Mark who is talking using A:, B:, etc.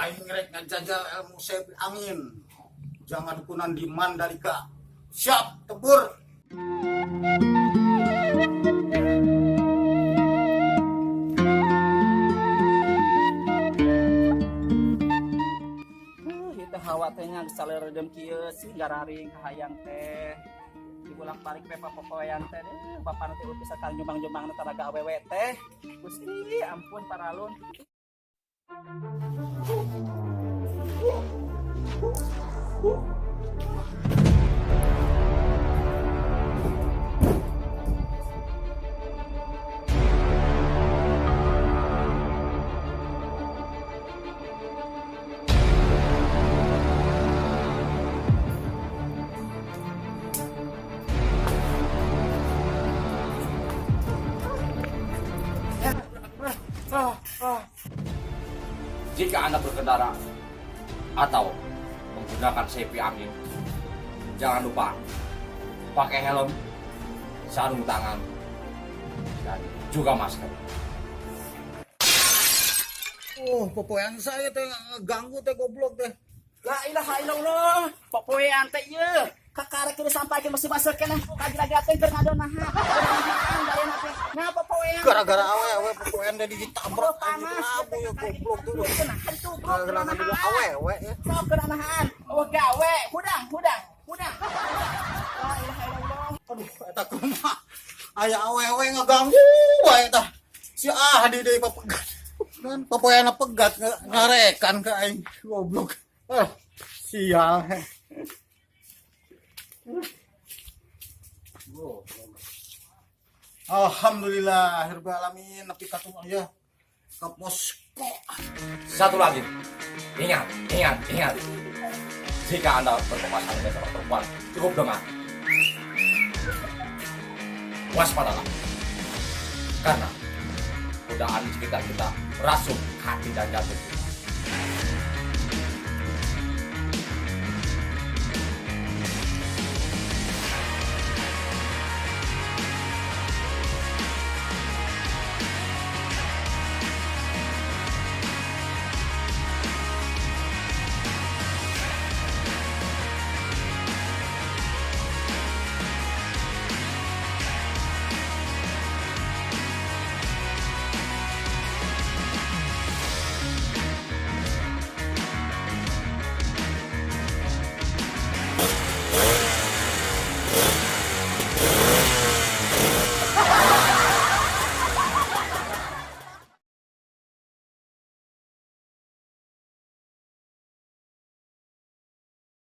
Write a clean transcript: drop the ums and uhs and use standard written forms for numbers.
A: aing rek ngajajal ilmu sepi angin. Jangan kunan di Mandalika. Siap, tempur.
B: Kita hawa teh nya saler redem kieu sih gararing kahayang teh. Dibolak-balik pe papopoyan teh bapak nanti ulah bisa kang jombang-jombang taraga awewe teh. Gusti ampun paralun.
C: Jika Anda berkendara atau menggunakan sepi angin, jangan lupa pakai helm, sarung tangan, dan juga masker.
A: Popoyan saya teh ganggu teh goblok teh.
B: La ilaha illallah. Popoyan teh ieu. Kakarek kieu sampaikeun masih masuk keneh. Lagi-lagi keur ngadonaha. Bayeuna teh. Nah popoyan.
A: Gara-gara awewe popoyan teh ditabrak anjing abu ya goblok tuh. Gara-gara dulu awewe ya.
B: Sok kenahan. Oh gawe. Hudang. La ilaha illallah.
A: Aduh, eta kumaha? Aya awewe ngaganggu wae tah. Si Ahdi deui papegat. Dan popoyana pegat ngarekan ke aing goblok. Sial. Alhamdulillah akhirul alamin nepi ka tuh ya ka posko.
C: Satu lagi, ingat. Jika Anda berpapasan dengan seorang perempuan, cukup dengar. Waspadalah. Karena godaan di sekitar kita merasuk hati dan jantung.